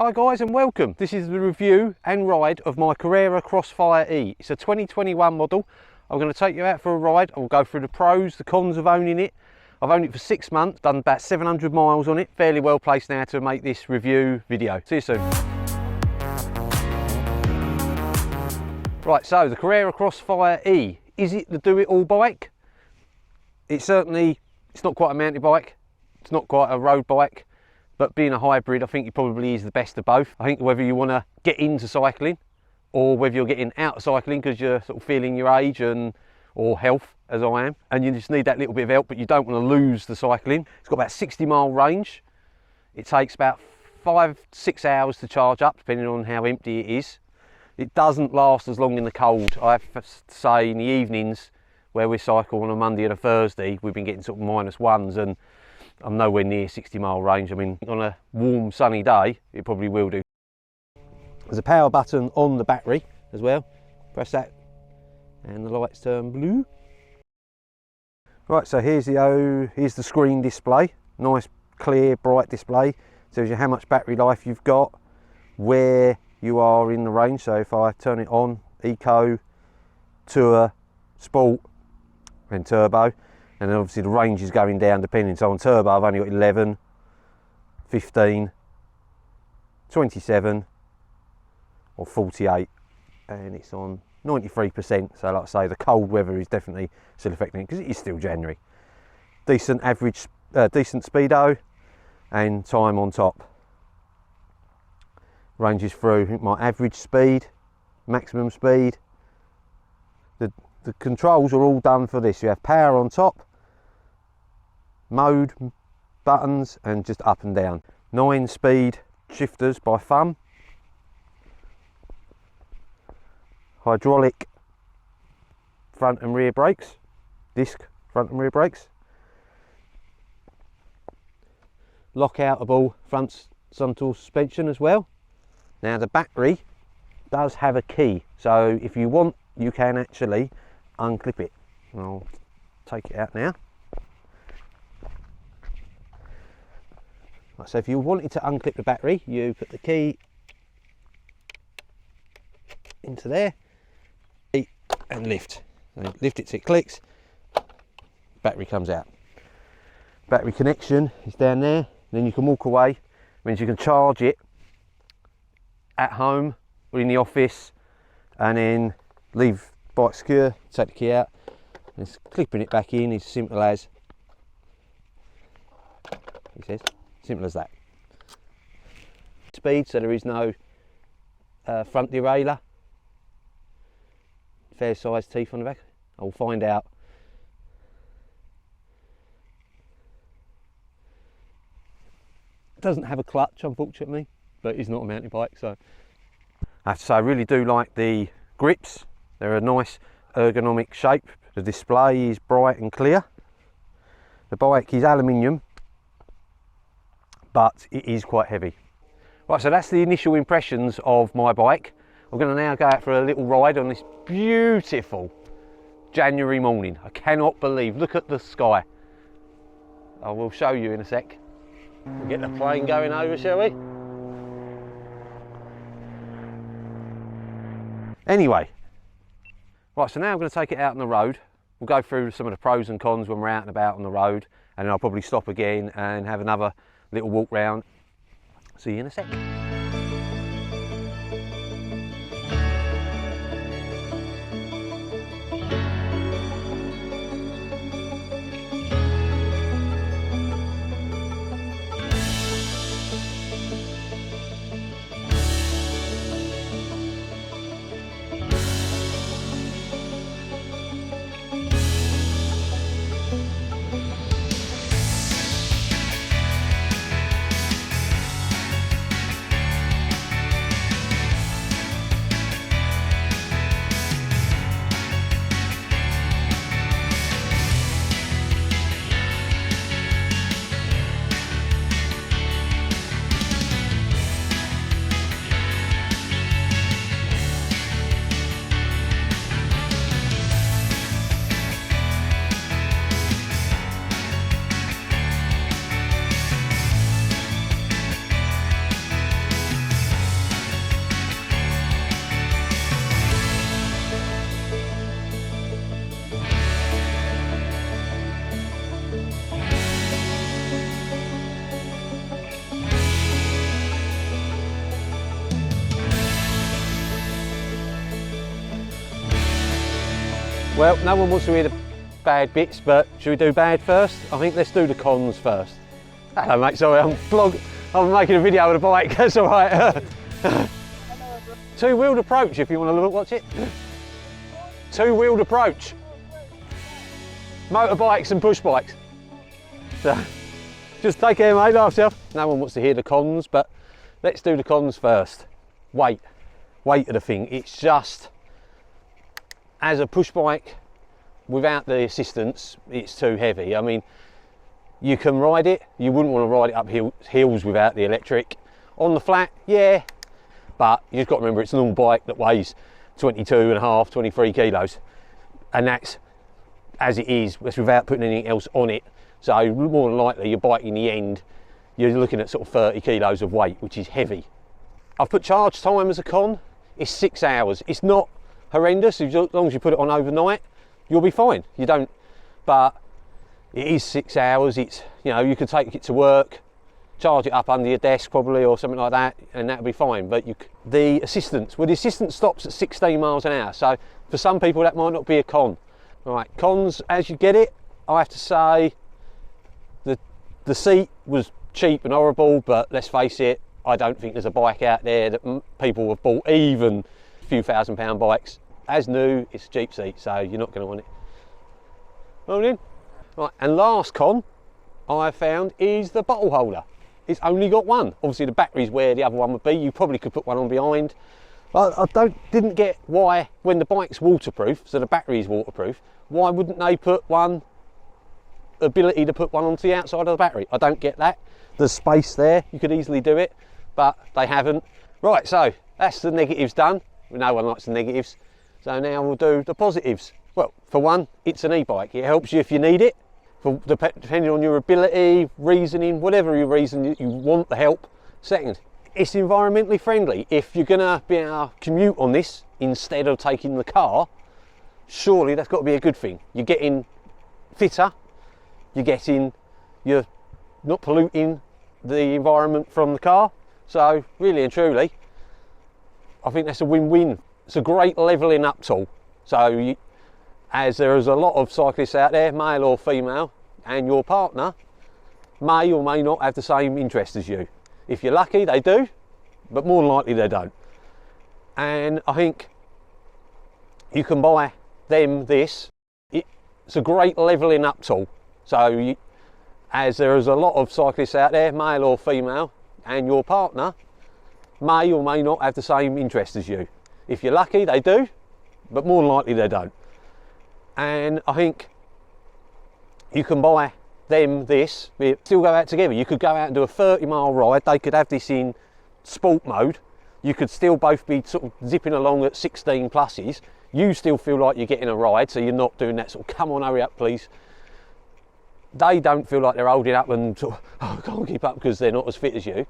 Hi guys and welcome. This is the review and ride of my Carrera Crossfire E. It's a 2021 model. I'm going to take you out for a ride. I'll go through the pros, the cons of owning it. I've owned it for 6 months, done about 700 miles on it. Fairly well placed now to make this review video. See you soon. Right, so the Carrera Crossfire E. Is it the do-it-all bike? It's not quite a mountain bike. It's not quite a road bike. But being a hybrid, I think it probably is the best of both. I think whether you want to get into cycling or whether you're getting out of cycling because you're sort of feeling your age or health, as I am, and you just need that little bit of help, but you don't want to lose the cycling. It's got about 60-mile range. It takes about 5-6 hours to charge up, depending on how empty it is. It doesn't last as long in the cold. I have to say, in the evenings, where we cycle on a Monday and a Thursday, we've been getting sort of -1s, and I'm nowhere near 60-mile range. I mean, on a warm sunny day, it probably will do. There's a power button on the battery as well. Press that and the lights turn blue. Right, so here's the screen display. Nice, clear, bright display. Tells you how much battery life you've got, where you are in the range. So if I turn it on, Eco, Tour, Sport and Turbo, and then obviously the range is going down depending. So on Turbo I've only got 11, 15, 27 or 48, and it's on 93%. So like I say, the cold weather is definitely still affecting it because it is still January. Decent average, decent speedo and time on top. Ranges through my average speed, maximum speed. The controls are all done for this. You have power on top, mode buttons, and just up and down. 9-speed shifters by thumb. Hydraulic front and rear brakes. Disc front and rear brakes. Lock-outable front frontal suspension as well. Now the battery does have a key, so if you want, you can actually unclip it. I'll take it out now. So if you wanted to unclip the battery, you put the key into there and lift. So lift it till it clicks, battery comes out. Battery connection is down there, then you can walk away. Means you can charge it at home or in the office and then leave bike secure, take the key out, and it's clipping it back in. It's simple as, he says. Simple as that. Speed, so there is no front derailleur. Fair sized teeth on the back. I'll find out. It doesn't have a clutch, unfortunately, but it's not a mountain bike, so I have to say I really do like the grips. They're a nice ergonomic shape. The display is bright and clear. The bike is aluminium, but it is quite heavy. Right, so that's the initial impressions of my bike. I'm going to now go out for a little ride on this beautiful January morning. I cannot believe, look at the sky. I will show you in a sec. We'll get the plane going over, shall we? Anyway, right, so now I'm going to take it out on the road. We'll go through some of the pros and cons when we're out and about on the road, and then I'll probably stop again and have another little walk round. See you in a sec. Well, no one wants to hear the bad bits, but should we do bad first? I think let's do the cons first. Hello mate, sorry, I'm making a video of the bike, that's alright. Two-wheeled approach if you want to look, watch it. Two-wheeled approach. Motorbikes and push bikes. So, just take care mate, laugh yourself. No one wants to hear the cons, but let's do the cons first. Weight of the thing. It's just, as a push bike, without the assistance, it's too heavy. I mean, you can ride it, you wouldn't want to ride it up hills without the electric. On the flat, yeah, but you've got to remember it's a normal bike that weighs 22.5, 23 kilos, and that's as it is, that's without putting anything else on it. So more than likely your bike in the end, you're looking at sort of 30 kilos of weight, which is heavy. I've put charge time as a con. It's 6 hours. It's not horrendous. As long as you put it on overnight, you'll be fine. You don't, but it is 6 hours. It's, you know, you could take it to work, charge it up under your desk probably or something like that, and that'll be fine. But the assistance, well, the assistance stops at 16 miles an hour. So for some people that might not be a con. All right, cons as you get it, I have to say the seat was cheap and horrible, but let's face it, I don't think there's a bike out there that people have bought, even a few £1,000 bikes. As new, it's a cheap seat, so you're not going to want it. Rolling in. Right, and last con I found is the bottle holder. It's only got one. Obviously the battery's where the other one would be. You probably could put one on behind. But I didn't get why, when the bike's waterproof, so the battery's waterproof, why wouldn't they put one, ability to put one onto the outside of the battery? I don't get that. There's space there, you could easily do it, but they haven't. Right, so that's the negatives done. No one likes the negatives. So now we'll do the positives. Well, for one, it's an e-bike. It helps you if you need it, depending on your ability, reasoning, whatever your reason you want the help. Second, it's environmentally friendly. If you're gonna be able to commute on this instead of taking the car, surely that's got to be a good thing. You're getting fitter, you're not polluting the environment from the car. So really and truly, I think that's a win-win. It's a great levelling up tool. So as there is a lot of cyclists out there, male or female, and your partner may or may not have the same interest as you. If you're lucky, they do, but more than likely they don't. And I think you can buy them this. It's a great levelling up tool. So as there is a lot of cyclists out there, male or female, and your partner may or may not have the same interest as you. If you're lucky, they do, but more than likely they don't. And I think you can buy them this, we still go out together. You could go out and do a 30-mile ride. They could have this in sport mode. You could still both be sort of zipping along at 16 pluses. You still feel like you're getting a ride, so you're not doing that sort of, come on, hurry up, please. They don't feel like they're holding up and sort of, oh, I can't keep up because they're not as fit as you.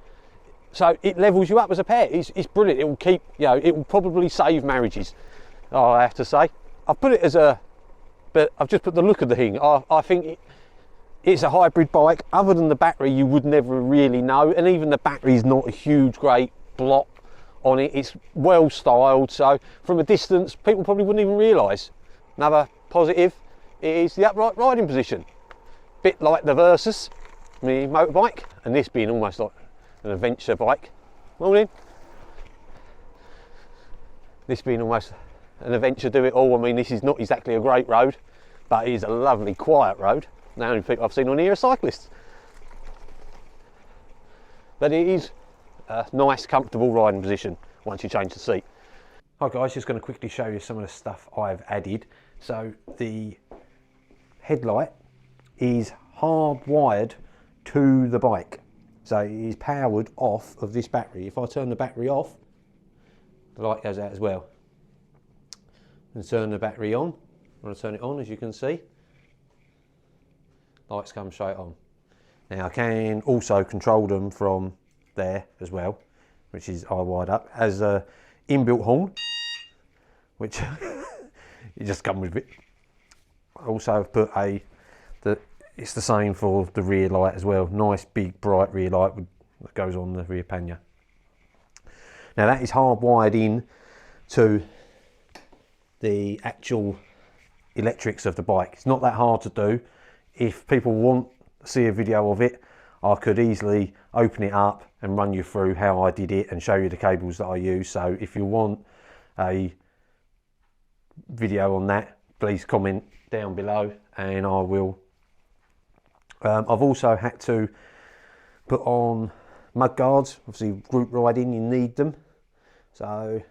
So it levels you up as a pair. It's brilliant. It will keep, you know, it will probably save marriages, I have to say. I've put it as a, but I've just put the look of the thing. I think it's a hybrid bike. Other than the battery, you would never really know, and even the battery's not a huge, great block on it. It's well styled, so from a distance, people probably wouldn't even realise. Another positive is the upright riding position. Bit like the Versus, the motorbike, and this being almost like an adventure bike. Morning. This being almost an adventure do it all. I mean, this is not exactly a great road, but it is a lovely quiet road. The only people I've seen on here are cyclists. But it is a nice, comfortable riding position once you change the seat. Hi guys, just going to quickly show you some of the stuff I've added. So the headlight is hardwired to the bike. So it is powered off of this battery. If I turn the battery off, the light goes out as well. And turn the battery on. When I turn it on, as you can see, lights come straight on. Now I can also control them from there as well, which is eye wide up. As a inbuilt horn, which you just come with it. I also have put it's the same for the rear light as well. Nice big bright rear light that goes on the rear pannier. Now that is hardwired in to the actual electrics of the bike. It's not that hard to do. If people want to see a video of it, I could easily open it up and run you through how I did it and show you the cables that I use. So if you want a video on that, please comment down below and I will. I've also had to put on mud guards. Obviously group riding, you need them. So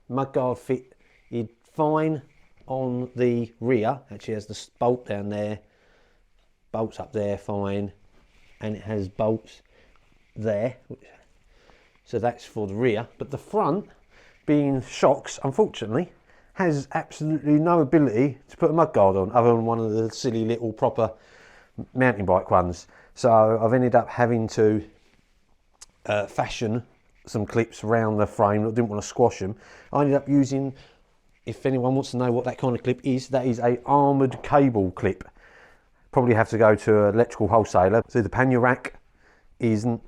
mud guard fitted fine on the rear. Actually has the bolt down there, bolts up there fine, and it has bolts there, so that's for the rear. But the front, being shocks, unfortunately has absolutely no ability to put a mud guard on other than one of the silly little proper mountain bike ones. So I've ended up having to fashion some clips around the frame. I didn't want to squash them. I ended up using, if anyone wants to know what that kind of clip is, that is a armoured cable clip. Probably have to go to an electrical wholesaler. So the pannier rack isn't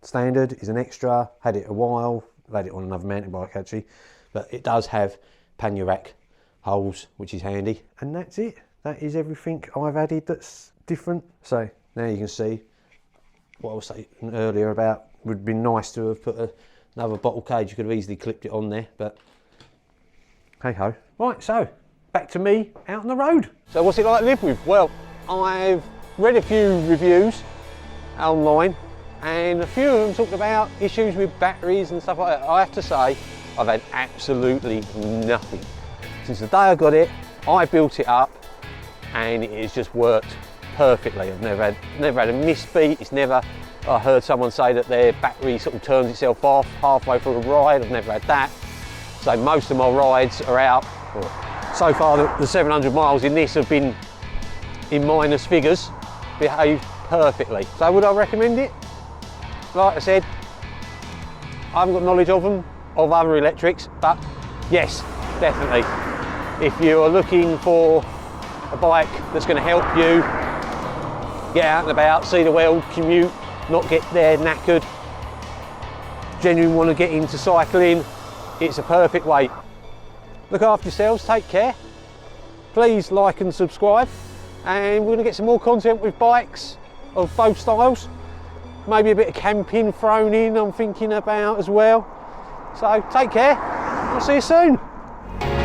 standard, is an extra. Had it a while, had it on another mountain bike actually, but it does have pannier rack holes, which is handy. And that's it. That is everything I've added that's different. So now you can see what I was saying earlier about would be nice to have put another bottle cage. You could have easily clipped it on there, but hey ho. Right, so back to me out on the road. So what's it like to live with? Well, I've read a few reviews online and a few of them talked about issues with batteries and stuff like that. I have to say, I've had absolutely nothing. Since the day I got it, I built it up and it has just worked perfectly. I've never had a misbeat. It's never, I heard someone say that their battery sort of turns itself off halfway through a ride. I've never had that. So most of my rides are out. So far the 700 miles in this have been in minus figures, behaved perfectly. So would I recommend it? Like I said, I haven't got knowledge of them, of other electrics, but yes, definitely. If you are looking for a bike that's going to help you get out and about, see the world, commute, not get there knackered, genuinely want to get into cycling, it's a perfect way. Look after yourselves, take care. Please like and subscribe. And we're going to get some more content with bikes of both styles. Maybe a bit of camping thrown in, I'm thinking about as well. So take care, I'll see you soon.